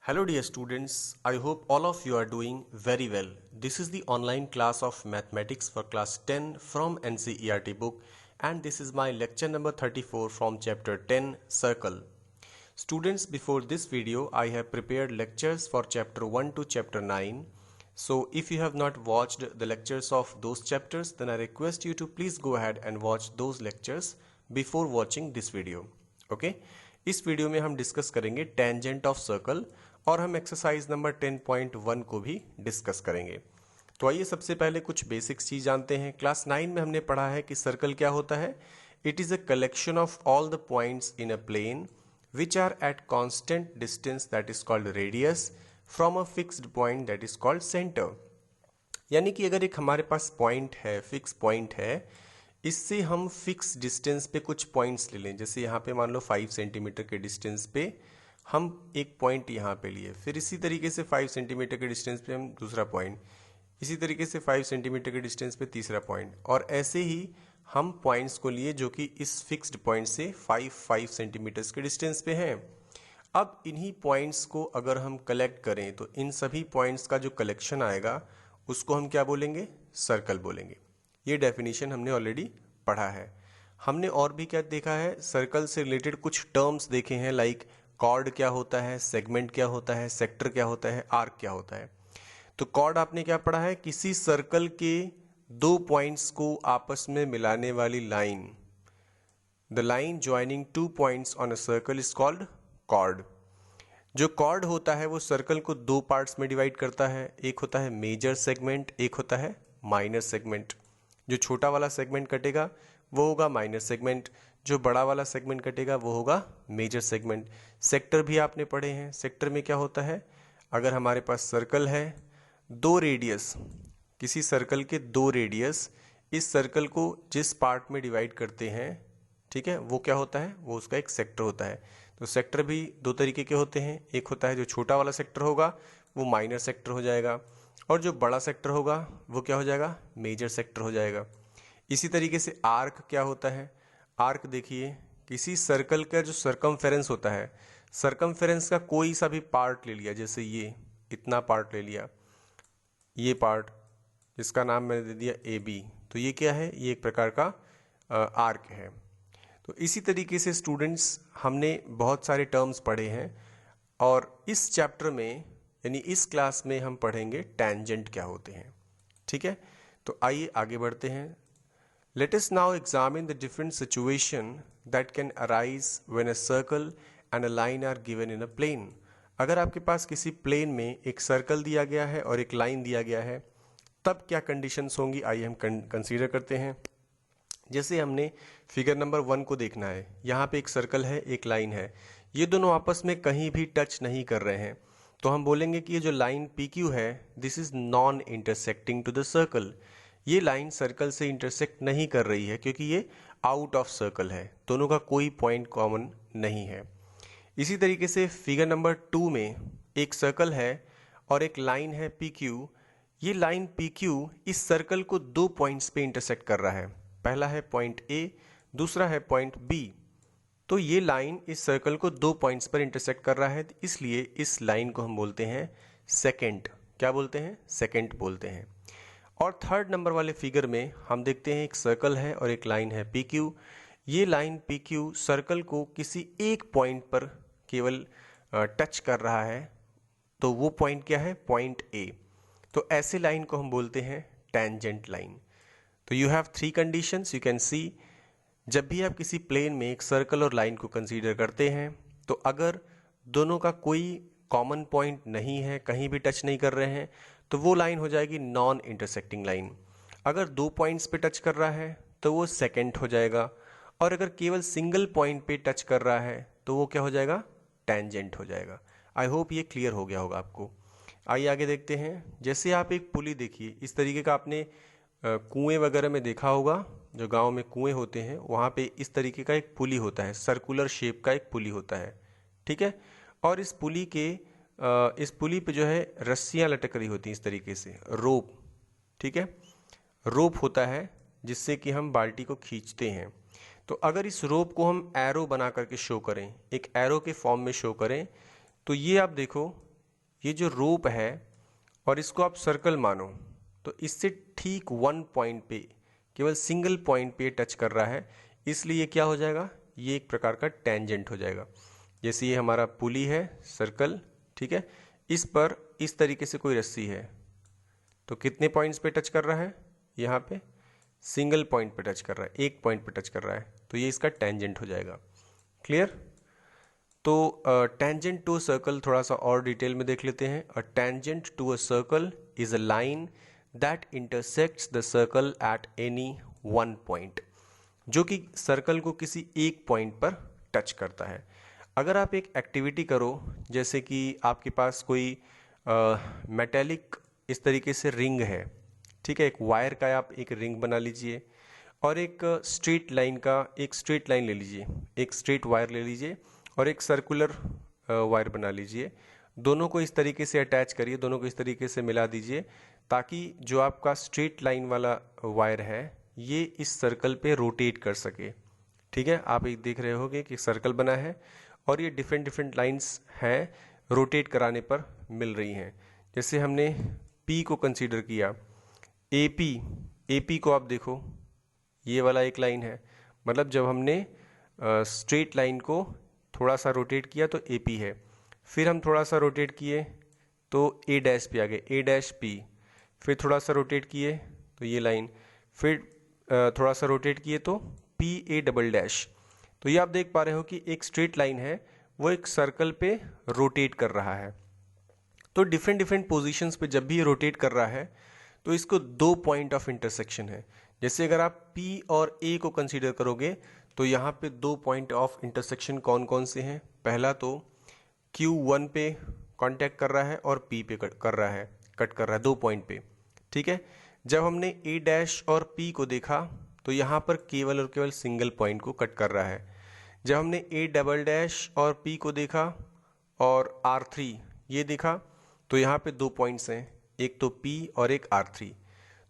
Hello dear students, I hope all of you are doing very well. This is the online class of mathematics for class 10 from NCERT book and this is my lecture number 34 from chapter 10 Circle. Students, before this video I have prepared lectures for chapter 1 to chapter 9. So if you have not watched the lectures of those chapters, then I request you to please go ahead and watch those lectures before watching this video. Okay? इस video में हम discuss करेंगे tangent of circle और हम exercise number 10.1 को भी discuss करेंगे। तो आइए सबसे पहले कुछ बेसिक्स चीज जानते हैं। क्लास 9 में हमने पढ़ा है कि सर्कल क्या होता है। It is a collection of all the points in a plane which are at constant distance that is called radius from a fixed point that is called centre. यानी कि अगर एक हमारे पास पॉइंट है, फिक्स पॉइंट है, इससे हम फिक्स डिस्टेंस पे कुछ पॉइंट्स ले लें। जैसे यहाँ पे मान लो 5 सेंटीमीटर के डिस्टेंस पे हम एक पॉइंट यहाँ पे लिए, फिर इसी तरीके से 5 सेंटीमीटर के डिस्टेंस पे हम दूसरा पॉइंट, इसी तरीके से 5 सेंटीमीटर के डिस्टेंस पे तीसरा पॉइंट, और ऐसे ही हम पॉइंट्स को लिए जो कि इस फिक्स्ड पॉइंट से 5 सेंटीमीटर्स के डिस्टेंस पे हैं। अब इन्हीं पॉइंट्स को अगर हम कलेक्ट करें तो इन सभी पॉइंट्स का जो कलेक्शन आएगा उसको हम क्या बोलेंगे? सर्कल बोलेंगे। ये डेफिनेशन हमने ऑलरेडी पढ़ा है। हमने और भी क्या देखा है? सर्कल से रिलेटेड कुछ टर्म्स देखे हैं, लाइक कॉर्ड क्या होता है, सेगमेंट क्या होता है, सेक्टर क्या होता है, आर्क क्या होता है। तो कॉर्ड आपने क्या पढ़ा है? किसी सर्कल के दो पॉइंट्स को आपस में मिलाने वाली line. The line joining two points on a circle is called chord. जो कॉर्ड होता है वो सर्कल को दो पार्ट्स में डिवाइड करता है। एक होता है मेजर सेगमेंट, एक होता है माइनर सेगमेंट। जो छोटा वाला सेगमेंट कटेगा वो होगा माइनर सेगमेंट, जो बड़ा वाला सेगमेंट कटेगा वो होगा मेजर सेगमेंट। सेक्टर भी आपने पढ़े हैं। सेक्टर में क्या होता है? अगर हमारे पास सर्कल है, दो रेडियस, किसी सर्कल के दो रेडियस इस सर्कल को जिस पार्ट में डिवाइड करते हैं, ठीक है, वो क्या होता है? वो उसका एक सेक्टर होता है। तो सेक्टर भी दो तरीके के होते हैं। एक होता है जो छोटा वाला सेक्टर होगा वो माइनर सेक्टर हो जाएगा, और जो बड़ा सेक्टर होगा वो क्या हो जाएगा? मेजर सेक्टर हो जाएगा। इसी तरीके से आर्क क्या होता है? आर्क देखिए, किसी सर्कल का जो सर्कमफेरेंस होता है, सर्कमफेरेंस का कोई सा भी पार्ट ले लिया, जैसे ये इतना पार्ट ले लिया, ये पार्ट जिसका नाम मैंने दे दिया ए बी, तो ये क्या है? ये एक प्रकार का आर्क है। तो इसी तरीके से स्टूडेंट्स हमने बहुत सारे टर्म्स पढ़े हैं, और इस चैप्टर में यानी इस क्लास में हम पढ़ेंगे टेंजेंट क्या होते हैं। ठीक है, तो आइए आगे बढ़ते हैं। Let us now examine the different situation that can arise when a circle and a line are given in a plane. अगर आपके पास किसी प्लेन में एक सर्कल दिया गया है और एक लाइन दिया गया है, तब क्या कंडीशंस होंगी, आइए हम कंसीडर करते हैं। जैसे हमने फिगर नंबर 1 को देखना है। यहाँ पे एक सर्कल है, एक लाइन है, ये दोनों आपस में कहीं भी टच नहीं कर रहे हैं, तो हम बोलेंगे कि ये जो लाइन पी क्यू है, this is non intersecting to the circle. ये लाइन सर्कल से इंटरसेक्ट नहीं कर रही है क्योंकि ये आउट ऑफ सर्कल है, दोनों का कोई पॉइंट कॉमन नहीं है। इसी तरीके से फिगर नंबर 2 में एक सर्कल है और एक लाइन है पी क्यू। ये लाइन पी क्यू इस सर्कल को दो पॉइंट्स पे इंटरसेक्ट कर रहा है। पहला है पॉइंट ए, दूसरा है पॉइंट बी। तो ये लाइन इस सर्कल को दो पॉइंट्स पर इंटरसेक्ट कर रहा है, इसलिए इस लाइन को हम बोलते हैं सेकेंड। क्या बोलते हैं? सेकेंड बोलते हैं। और थर्ड नंबर वाले फिगर में हम देखते हैं एक सर्कल है और एक लाइन है पी क्यू। ये लाइन पी क्यू सर्कल को किसी एक पॉइंट पर केवल टच कर रहा है, तो वो पॉइंट क्या है? Point A. तो ऐसे लाइन को हम बोलते हैं टेंजेंट लाइन। तो you have 3 conditions, you can see. जब भी आप किसी प्लेन में एक सर्कल और लाइन को कंसीडर करते हैं, तो अगर दोनों का कोई कॉमन पॉइंट नहीं है, कहीं भी टच नहीं कर रहे हैं, तो वो लाइन हो जाएगी नॉन इंटरसेक्टिंग लाइन। अगर दो पॉइंट्स पे टच कर रहा है तो वो सेकेंड हो जाएगा, और अगर केवल सिंगल पॉइंट पे टच कर रहा है तो वो क्या हो जाएगा? टेंजेंट हो जाएगा। आई होप ये क्लियर हो गया होगा आपको। आइए आगे देखते हैं। जैसे आप एक पुली देखिए, इस तरीके का आपने कुएं वगैरह में देखा होगा, जो गांव में कुएं होते हैं वहाँ पे इस तरीके का एक पुली होता है, सर्कुलर शेप का एक पुली होता है। ठीक है, और इस पुली पे जो है रस्सियाँ लटक रही होती हैं इस तरीके से, रोप। ठीक है, रोप होता है जिससे कि हम बाल्टी को खींचते हैं। तो अगर इस रोप को हम एरो बना करके शो करें, एक एरो के फॉर्म में शो करें, तो ये आप देखो, ये जो रोप है और इसको आप सर्कल मानो, तो इससे ठीक वन पॉइंट पे, केवल सिंगल पॉइंट पे टच कर रहा है, इसलिए ये क्या हो जाएगा, ये एक प्रकार का टेंजेंट हो जाएगा। जैसे ये हमारा पुली है, सर्कल, ठीक है, इस पर इस तरीके से कोई रस्सी है, तो कितने पॉइंट्स पे टच कर रहा है, यहाँ पे सिंगल पॉइंट पे टच कर रहा है, एक पॉइंट पे टच कर रहा है, तो ये इसका टेंजेंट हो जाएगा। क्लियर? तो टेंजेंट टू अ सर्कल थोड़ा सा और डिटेल में देख लेते हैं। A tangent to a circle is a line that intersects the circle at any one point, जो कि सर्कल को किसी एक पॉइंट पर टच करता है। अगर आप एक एक्टिविटी करो, जैसे कि आपके पास कोई मेटेलिक इस तरीके से रिंग है, ठीक है, एक वायर का आप एक रिंग बना लीजिए और एक स्ट्रेट लाइन का, एक स्ट्रेट लाइन ले लीजिए, एक स्ट्रेट वायर ले लीजिए और एक सर्कुलर वायर बना लीजिए। दोनों को इस तरीके से अटैच करिए, दोनों को इस तरीके से मिला दीजिए, ताकि जो आपका स्ट्रेट लाइन वाला वायर है ये इस सर्कल पे रोटेट कर सके। ठीक है, आप एक देख रहे होंगे कि सर्कल बना है और ये डिफरेंट डिफरेंट लाइंस हैं, रोटेट कराने पर मिल रही हैं। जैसे हमने P को कंसीडर किया, AP को आप देखो, ये वाला एक लाइन है, मतलब जब हमने स्ट्रेट लाइन को थोड़ा सा रोटेट किया तो AP है, फिर हम थोड़ा सा रोटेट किए तो A डैश पे आ गए, A डैश P, फिर थोड़ा सा रोटेट किए तो ये लाइन, फिर थोड़ा सा रोटेट किए तो PA डबल डैश। तो ये आप देख पा रहे हो कि एक स्ट्रेट लाइन है, वो एक सर्कल पे रोटेट कर रहा है। तो डिफरेंट डिफरेंट पोजीशंस पे जब भी ये रोटेट कर रहा है तो इसको दो पॉइंट ऑफ इंटरसेक्शन है। जैसे अगर आप P और A को कंसीडर करोगे तो यहाँ पे दो पॉइंट ऑफ इंटरसेक्शन कौन कौन से हैं? पहला तो Q1 पे कांटेक्ट कर रहा है और P पे कट कर रहा है, दो पॉइंट पे। ठीक है, जब हमने A डैश और P को देखा तो यहाँ पर केवल और केवल सिंगल पॉइंट को कट कर रहा है। जब हमने A डबल डैश और P को देखा और R3 ये देखा तो यहाँ पे दो पॉइंट्स हैं, एक तो P और एक R3।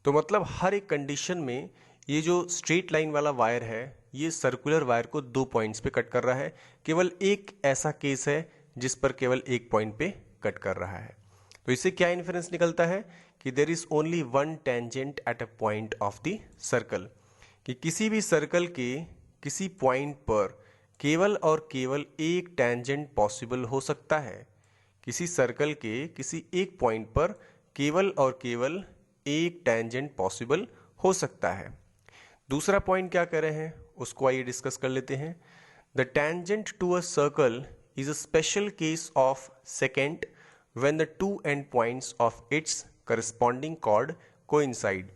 तो मतलब हर एक कंडीशन में ये जो स्ट्रेट लाइन वाला वायर है ये सर्कुलर वायर को दो पॉइंट्स पे कट कर रहा है। केवल एक ऐसा केस है जिस पर केवल एक पॉइंट पे कट कर रहा है। तो इससे क्या इन्फरेंस निकलता है कि there is only one tangent at a point of the circle, कि किसी भी सर्कल के किसी पॉइंट पर केवल और केवल एक टेंजेंट पॉसिबल हो सकता है। किसी सर्कल के किसी एक पॉइंट पर केवल और केवल एक टेंजेंट पॉसिबल हो सकता है। दूसरा पॉइंट क्या कह रहे हैं उसको आइए डिस्कस कर लेते हैं। The tangent to a circle is a special case of secant when the two end points of its corresponding chord coincide.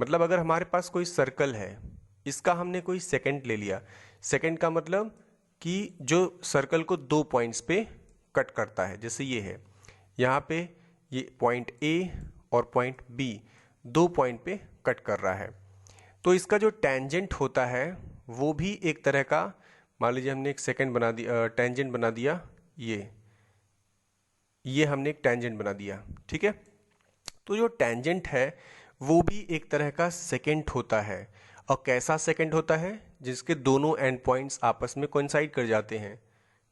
मतलब अगर हमारे पास कोई सर्कल है, इसका हमने कोई सेकेंड ले लिया, सेकेंड का मतलब कि जो सर्कल को दो पॉइंट्स पे कट करता है, जैसे ये है, यहाँ पे ये पॉइंट A और पॉइंट B दो पॉइंट पे कट कर रहा है। तो इसका जो टेंजेंट होता है वो भी एक तरह का, मान लीजिए हमने एक सेकेंड बना दिया, टेंजेंट बना दिया, ये हमने एक टेंजेंट बना दिया। ठीक है, तो जो टेंजेंट है वो भी एक तरह का सेकेंड होता है। और कैसा सेकेंड होता है? जिसके दोनों एंड पॉइंट्स आपस में कोइंसाइड कर जाते हैं।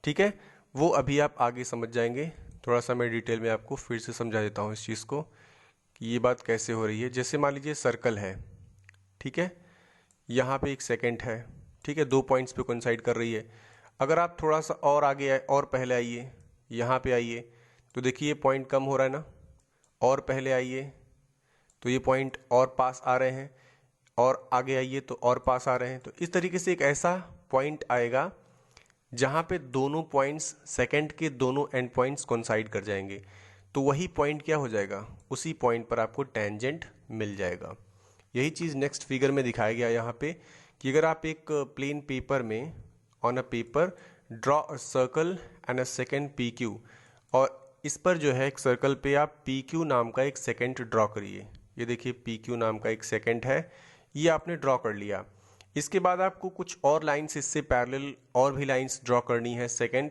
ठीक है, वो अभी आप आगे समझ जाएंगे। थोड़ा सा मैं डिटेल में आपको फिर से समझा देता हूँ इस चीज़ को कि ये बात कैसे हो रही है। जैसे मान लीजिए सर्कल है, ठीक है, यहाँ पे एक सेकेंड है, ठीक है, दो पॉइंट्स पे कोइंसाइड कर रही है। अगर आप थोड़ा सा और आगे आए और पहले आइए, यहाँ पे आइए, तो देखिए पॉइंट कम हो रहा है ना, और पहले आइए तो ये पॉइंट और पास आ रहे हैं, और आगे आइए तो और पास आ रहे हैं। तो इस तरीके से एक ऐसा पॉइंट आएगा जहाँ पे दोनों पॉइंट्स सेकंड के दोनों एंड पॉइंट्स कोइंसाइड कर जाएंगे, तो वही पॉइंट क्या हो जाएगा, उसी पॉइंट पर आपको टेंजेंट मिल जाएगा। यही चीज़ नेक्स्ट फिगर में दिखाया गया यहाँ पे कि अगर आप एक प्लेन पेपर में on a paper draw a circle and a second PQ, और इस पर जो है एक सर्कल पे आप PQ नाम का एक सेकेंड ड्रॉ करिए। ये देखिए PQ नाम का एक सेकेंड है, ये आपने ड्रॉ कर लिया। इसके बाद आपको कुछ और लाइंस इससे पैरेलल और भी लाइंस ड्रॉ करनी है सेकेंड,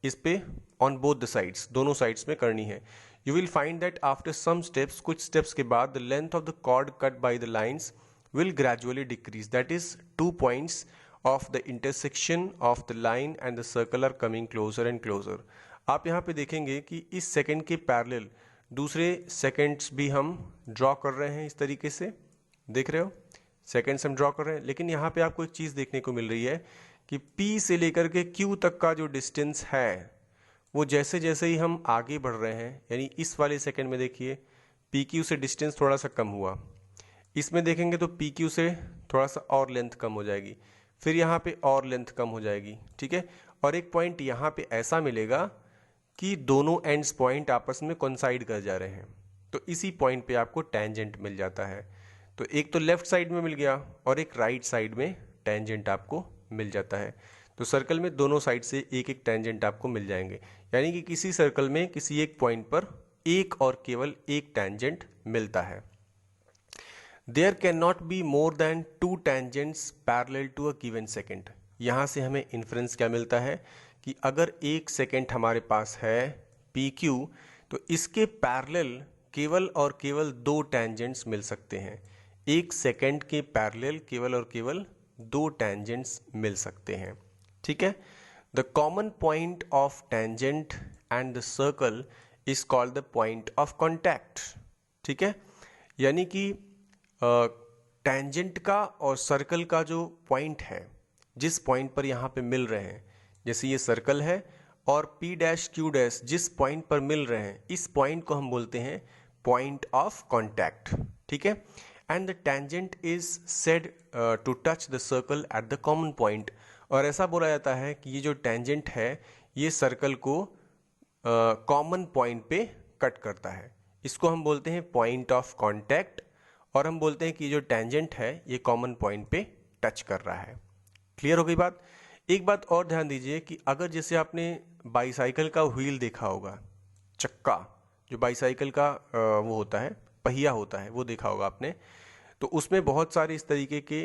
इस पे ऑन बोथ द साइड्स, दोनों साइड्स में करनी है। You will find that after some steps, कुछ स्टेप्स के बाद the length of the chord cut by the lines will gradually decrease, that is 2 points of the intersection of the line and the circle are coming closer and closer। आप यहाँ पे देखेंगे कि इस second के parallel दूसरे seconds भी हम ड्रॉ कर रहे हैं इस तरीके से, देख रहे हो, सेकंड्स हम ड्रॉ कर रहे हैं। लेकिन यहाँ पे आपको एक चीज़ देखने को मिल रही है कि P से लेकर के Q तक का जो डिस्टेंस है वो जैसे जैसे ही हम आगे बढ़ रहे हैं, यानी इस वाले सेकंड में देखिए PQ से डिस्टेंस थोड़ा सा कम हुआ, इसमें देखेंगे तो PQ से थोड़ा सा और लेंथ कम हो जाएगी, फिर यहाँ पे और लेंथ कम हो जाएगी, ठीक है। और एक पॉइंट यहाँ पे ऐसा मिलेगा कि दोनों एंड्स पॉइंट आपस में कोइंसाइड कर जा रहे हैं, तो इसी पॉइंट पे आपको टेंजेंट मिल जाता है। तो एक तो लेफ्ट साइड में मिल गया और एक राइट साइड में टेंजेंट आपको मिल जाता है। तो सर्कल में दोनों साइड से एक एक टेंजेंट आपको मिल जाएंगे, यानी कि किसी सर्कल में किसी एक पॉइंट पर एक और केवल एक टेंजेंट मिलता है। There can not be more than 2 tangents parallel to a given secant. यहाँ से हमें इन्फ्रेंस क्या मिलता है कि अगर एक सेकेंड हमारे पास है PQ, तो इसके पैरेलल केवल और केवल 2 टेंजेंट्स मिल सकते हैं। एक सेकेंड के पैरेलल केवल और केवल 2 टेंजेंट्स मिल सकते हैं, ठीक है। The common point of tangent and the circle is called the point of contact, ठीक है। यानी कि टेंजेंट का और सर्कल का जो पॉइंट है, जिस पॉइंट पर यहाँ पे मिल रहे हैं, जैसे ये सर्कल है और P डैश Q डैश जिस पॉइंट पर मिल रहे हैं, इस पॉइंट को हम बोलते हैं पॉइंट ऑफ कॉन्टैक्ट, ठीक है। And the tangent is said to touch the circle at the common point. और ऐसा बोला जाता है कि ये जो टेंजेंट है ये सर्कल को कॉमन पॉइंट पे कट करता है, इसको हम बोलते हैं पॉइंट ऑफ कॉन्टैक्ट। और हम बोलते हैं कि जो टेंजेंट है ये कॉमन पॉइंट पे टच कर रहा है। क्लियर हो गई बात। एक बात और ध्यान दीजिए कि अगर जैसे आपने बाईसाइकिल का व्हील देखा होगा, चक्का जो बाईसाइकिल का वो होता है, पहिया होता है, वो देखा होगा आपने, तो उसमें बहुत सारे इस तरीके के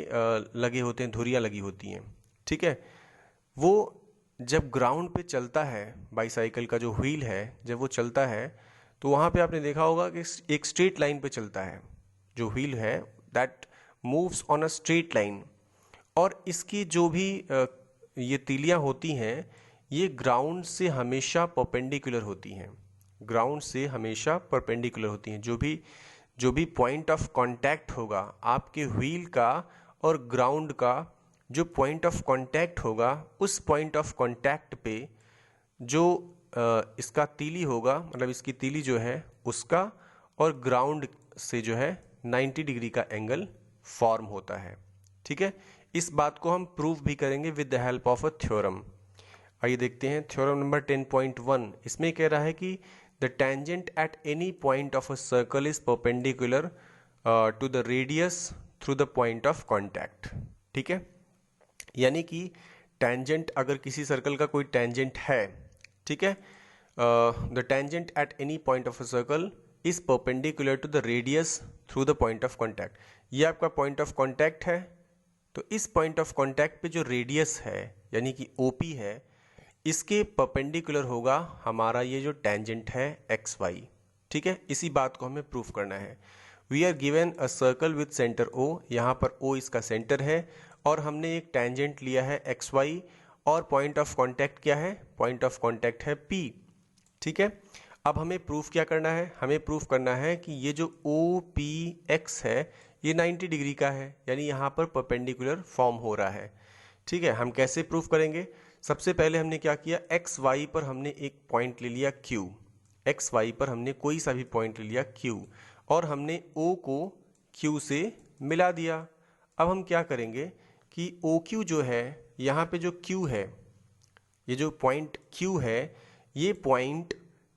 लगे होते हैं, धुरियाँ लगी होती हैं, ठीक है। वो जब ग्राउंड पे चलता है, बाईसाइकिल का जो व्हील है जब वो चलता है तो वहाँ पे आपने देखा होगा कि एक स्ट्रेट लाइन पे चलता है, जो व्हील है that moves on a straight line. और इसकी जो भी ये तीलियाँ होती हैं ये ग्राउंड से हमेशा परपेंडिकुलर होती हैं, ग्राउंड से हमेशा परपेंडिकुलर होती हैं। जो भी पॉइंट ऑफ कांटेक्ट होगा आपके व्हील का और ग्राउंड का, जो पॉइंट ऑफ कांटेक्ट होगा उस पॉइंट ऑफ कांटेक्ट पे जो इसका तीली होगा, मतलब इसकी तीली जो है उसका और ग्राउंड से जो है 90 डिग्री का एंगल फॉर्म होता है, ठीक है। इस बात को हम प्रूव भी करेंगे with the help of a theorem. आइए देखते हैं थ्योरम नंबर 10.1। इसमें कह रहा है कि the tangent at any point of a circle is perpendicular to the radius through the point of contact, ठीक है। यानी कि टेंजेंट, अगर किसी सर्कल का कोई टेंजेंट है, ठीक है, the tangent at any point of a circle is perpendicular to the radius through the point of contact. ये आपका पॉइंट ऑफ कॉन्टैक्ट है, तो इस पॉइंट ऑफ कॉन्टैक्ट पे जो रेडियस है यानी कि OP है, इसके परपेंडिकुलर होगा हमारा ये जो टेंजेंट है XY, ठीक है। इसी बात को हमें प्रूफ करना है। We are given a circle with centre O, यहाँ पर O इसका सेंटर है और हमने एक टेंजेंट लिया है XY और पॉइंट ऑफ कॉन्टैक्ट क्या है, पॉइंट ऑफ कॉन्टैक्ट है P, ठीक है। अब हमें प्रूफ क्या करना है, हमें प्रूफ करना है कि ये जो OPX है ये 90 डिग्री का है, यानी यहाँ पर परपेंडिकुलर फॉर्म हो रहा है, ठीक है। हम कैसे प्रूफ करेंगे, सबसे पहले हमने क्या किया, XY पर हमने एक पॉइंट ले लिया Q, XY पर हमने कोई सा भी पॉइंट ले लिया Q और हमने O को Q से मिला दिया। अब हम क्या करेंगे कि OQ जो है, यहाँ पे जो Q है, ये जो पॉइंट Q है, ये पॉइंट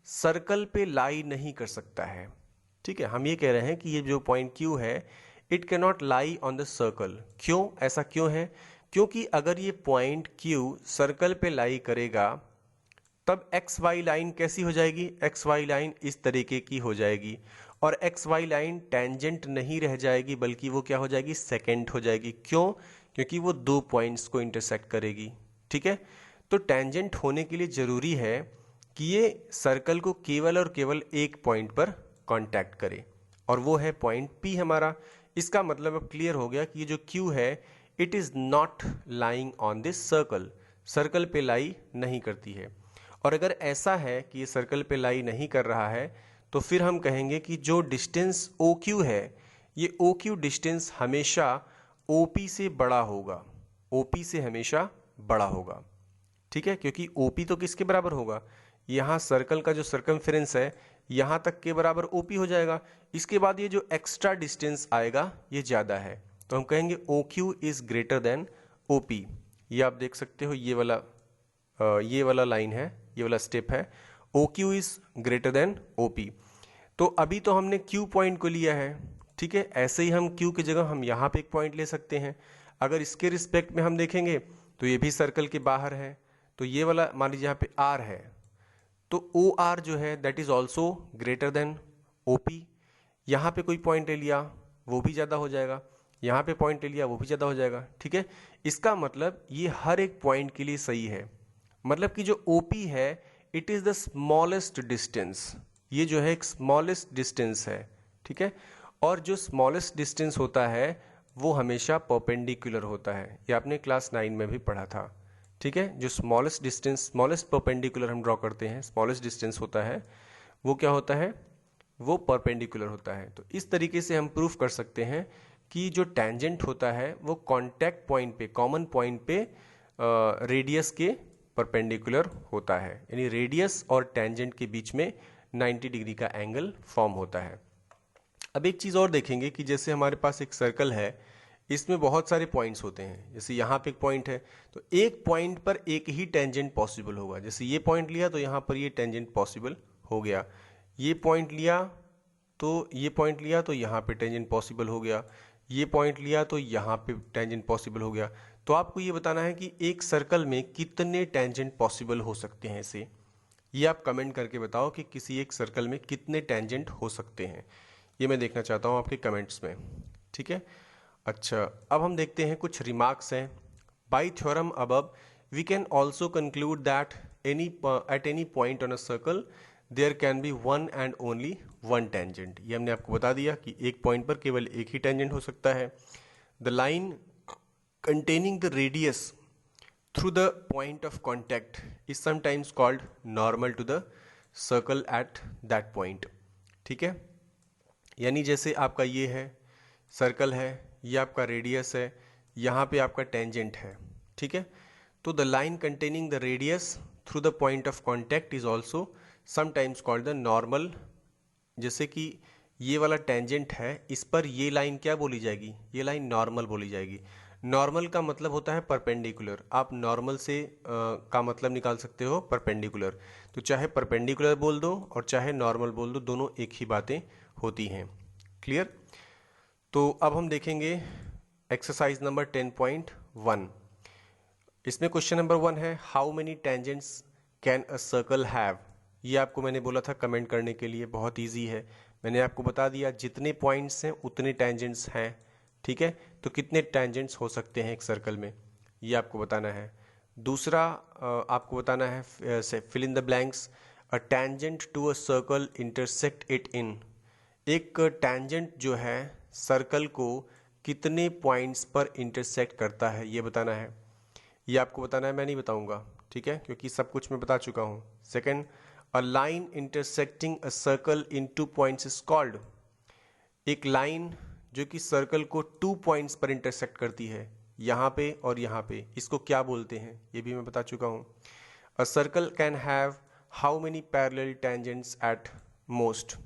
सर्कल पे लाई नहीं कर सकता है, ठीक है। हम ये कह रहे हैं कि ये जो पॉइंट Q है it can not lie on the circle. क्यों, ऐसा क्यों है, क्योंकि अगर ये पॉइंट Q सर्कल पे लाई करेगा तब XY लाइन कैसी हो जाएगी, XY लाइन इस तरीके की हो जाएगी और XY लाइन टेंजेंट नहीं रह जाएगी बल्कि वो क्या हो जाएगी, सेकेंट हो जाएगी। क्यों, क्योंकि वो 2 पॉइंट्स को इंटरसेक्ट करेगी, ठीक है। तो टेंजेंट होने के लिए ज़रूरी है कि ये सर्कल को केवल और केवल एक पॉइंट पर कांटेक्ट करे और वो है पॉइंट P हमारा। इसका मतलब अब क्लियर हो गया कि ये जो Q है it is not lying on this circle, circle पे लाई नहीं करती है। और अगर ऐसा है कि ये सर्कल पे लाई नहीं कर रहा है तो फिर हम कहेंगे कि जो डिस्टेंस OQ है, ये OQ डिस्टेंस हमेशा OP से बड़ा होगा, OP से हमेशा बड़ा होगा। ठीक है, क्योंकि OP तो किसके बराबर होगा, यहाँ सर्कल का जो सर्कमफेरेंस है यहाँ तक के बराबर OP हो जाएगा। इसके बाद ये जो एक्स्ट्रा डिस्टेंस आएगा ये ज़्यादा है, तो हम कहेंगे OQ is greater than OP। ये आप देख सकते हो, ये वाला लाइन है, ये वाला स्टेप है, OQ is greater than OP। तो अभी तो हमने Q पॉइंट को लिया है, ठीक है, ऐसे ही हम Q की जगह हम यहाँ पे एक पॉइंट ले सकते हैं। अगर इसके रिस्पेक्ट में हम देखेंगे तो ये भी सर्कल के बाहर है, तो ये वाला मान लीजिए यहाँ पे R है, तो OR जो है that is also greater than OP। यहाँ पे कोई पॉइंट ले लिया वो भी ज़्यादा हो जाएगा, यहाँ पे पॉइंट ले लिया वो भी ज़्यादा हो जाएगा। ठीक है, इसका मतलब ये हर एक पॉइंट के लिए सही है, मतलब कि जो OP है it is the smallest distance, ये जो है एक स्मॉलेस्ट डिस्टेंस है। ठीक है, और जो स्मॉलेस्ट डिस्टेंस होता है वो हमेशा परपेंडिकुलर होता है, ये आपने क्लास 9 में भी पढ़ा था। ठीक है, जो स्मॉलेस्ट डिस्टेंस, स्मॉलेस्ट परपेंडिकुलर हम ड्रॉ करते हैं, स्मॉलेस्ट डिस्टेंस होता है वो क्या होता है, वो परपेंडिकुलर होता है। तो इस तरीके से हम प्रूफ कर सकते हैं कि जो टेंजेंट होता है वो कांटेक्ट पॉइंट पे, कॉमन पॉइंट पे रेडियस के परपेंडिकुलर होता है, यानी रेडियस और टेंजेंट के बीच में 90 डिग्री का एंगल फॉर्म होता है। अब एक चीज़ और देखेंगे कि जैसे हमारे पास एक सर्कल है, इसमें बहुत सारे पॉइंट्स होते हैं, जैसे यहाँ पे एक पॉइंट है तो एक पॉइंट पर एक ही टेंजेंट पॉसिबल होगा। जैसे ये पॉइंट लिया तो यहाँ पर ये टेंजेंट पॉसिबल हो गया, ये पॉइंट लिया तो ये पॉइंट लिया तो यहाँ पे टेंजेंट पॉसिबल हो गया, ये पॉइंट लिया तो यहाँ पे टेंजेंट पॉसिबल हो गया। तो आपको ये बताना है कि एक सर्कल में कितने टेंजेंट पॉसिबल हो सकते हैं इसे, ये आप कमेंट करके बताओ कि किसी एक सर्कल में कितने टेंजेंट हो सकते हैं, ये मैं देखना चाहता हूँ आपके कमेंट्स में। ठीक है, अच्छा अब हम देखते हैं कुछ रिमार्क्स हैं। By theorem above we can also conclude that at any point on a circle there can be one and only one tangent. ये हमने आपको बता दिया कि एक पॉइंट पर केवल एक ही टेंजेंट हो सकता है। The line containing the radius through the point of contact is sometimes called normal to the circle at that point। ठीक है, यानी जैसे आपका ये है सर्कल है, ये आपका रेडियस है, यहाँ पे आपका टेंजेंट है। ठीक है, तो the line containing the radius through the point of contact is also sometimes called the normal. जैसे कि ये वाला टेंजेंट है, इस पर ये लाइन क्या बोली जाएगी, ये लाइन नॉर्मल बोली जाएगी। नॉर्मल का मतलब होता है परपेंडिकुलर, आप नॉर्मल से का मतलब निकाल सकते हो परपेंडिकुलर, तो चाहे परपेंडिकुलर बोल दो और चाहे नॉर्मल बोल दो, दोनों एक ही बातें होती हैं। क्लियर? तो अब हम देखेंगे एक्सरसाइज नंबर 10.1। इसमें क्वेश्चन नंबर 1 है how many tangents can a circle have. ये आपको मैंने बोला था कमेंट करने के लिए, बहुत इजी है, मैंने आपको बता दिया जितने पॉइंट्स हैं उतने टेंजेंट्स हैं। ठीक है, तो कितने टेंजेंट्स हो सकते हैं एक सर्कल में, ये आपको बताना है। दूसरा आपको बताना है fill in the blanks, a tangent to a circle intersect it in. एक टेंजेंट जो है सर्कल को कितने पॉइंट्स पर इंटरसेक्ट करता है ये बताना है, ये आपको बताना है, मैं नहीं बताऊंगा। ठीक है, क्योंकि सब कुछ मैं बता चुका हूँ। Second, a line intersecting a circle in 2 points is called. एक लाइन जो कि सर्कल को 2 पॉइंट्स पर इंटरसेक्ट करती है, यहाँ पे और यहाँ पे, इसको क्या बोलते हैं ये भी मैं बता चुका हूँ। A circle can have how many parallel tangents at most.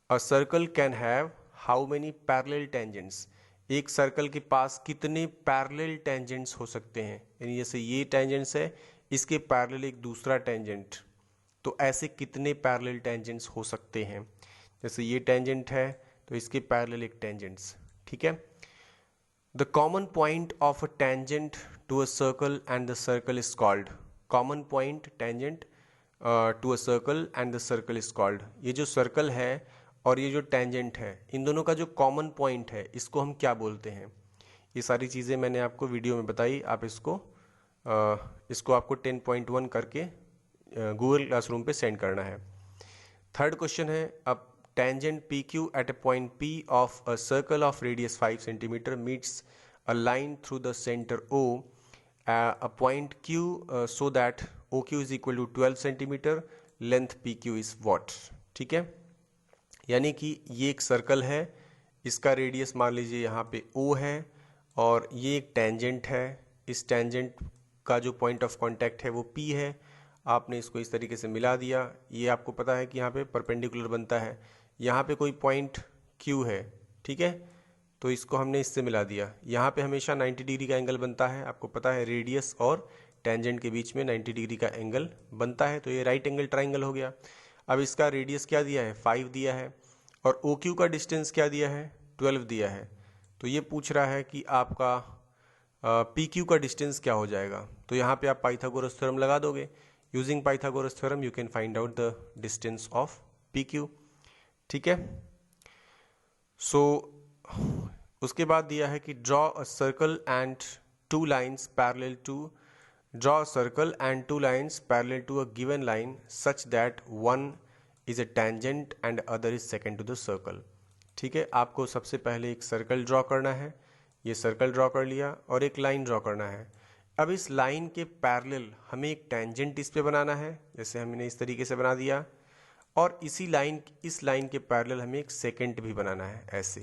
A circle can have how many parallel tangents. एक सर्कल के पास कितने पैरेलल टेंजेंट्स हो सकते हैं, यानी जैसे ये टेंजेंट्स है, इसके पैरेलल एक दूसरा टेंजेंट, तो ऐसे कितने पैरेलल टेंजेंट्स हो सकते हैं। जैसे ये टेंजेंट है तो इसके पैरेलल एक टेंजेंट्स। ठीक है, the common point of a tangent to a circle and the circle is called. Common point tangent to a circle and the circle is called. ये जो सर्कल है और ये जो टेंजेंट है, इन दोनों का जो कॉमन पॉइंट है इसको हम क्या बोलते हैं। ये सारी चीज़ें मैंने आपको वीडियो में बताई, आप इसको आपको 10.1 करके गूगल क्लासरूम पे सेंड करना है। थर्ड क्वेश्चन है, अब tangent PQ at a point P of a circle of radius 5 cm meets a line through the center O, a point Q so that O Q is equal to 12 centimetre, length P Q is what. ठीक है, यानी कि ये एक circle है, इसका radius मान लीजिए यहाँ पे ओ है, और ये एक टेंजेंट है, इस टेंजेंट का जो पॉइंट ऑफ कांटेक्ट है वो पी है। आपने इसको इस तरीके से मिला दिया, ये आपको पता है कि यहाँ पे परपेंडिकुलर बनता है, यहाँ पे कोई पॉइंट क्यू है, ठीक है, तो इसको हमने इससे मिला दिया। यहाँ पे हमेशा 90 डिग्री का एंगल बनता है, आपको पता है रेडियस और टेंजेंट के बीच में 90 डिग्री का एंगल बनता है, तो ये राइट एंगल ट्राइंगल हो गया। अब इसका रेडियस क्या दिया है, 5 दिया है, और ओ क्यू का डिस्टेंस क्या दिया है, 12 दिया है। तो ये पूछ रहा है कि आपका पी क्यू का डिस्टेंस क्या हो जाएगा। तो यहाँ पे आप पाइथागोरस थ्योरम लगा दोगे। Using Pythagoras theorem you can find out the distance of P Q. ठीक है, सो उसके बाद दिया है कि draw a circle and two lines parallel to draw a circle and two lines parallel to a given line such that one is a tangent and other is secant to the circle। ठीक है, आपको सबसे पहले एक circle draw करना है, ये circle draw कर लिया, और एक लाइन ड्रॉ करना है। अब इस लाइन के पैरेलल हमें एक टेंजेंट इस पे बनाना है, जैसे हमने इस तरीके से बना दिया, और इस लाइन के पैरेलल हमें एक सेकेंट भी बनाना है ऐसे।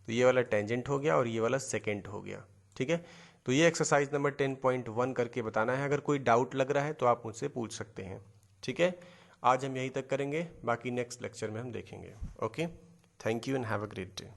तो ये वाला टेंजेंट हो गया और ये वाला सेकेंट हो गया। ठीक है, तो ये एक्सरसाइज नंबर 10.1 करके बताना है। अगर कोई डाउट लग रहा है तो आप मुझसे पूछ सकते हैं। ठीक है, आज हम यहीं तक करेंगे, बाकी नेक्स्ट लेक्चर में हम देखेंगे। Okay, thank you and have a great day.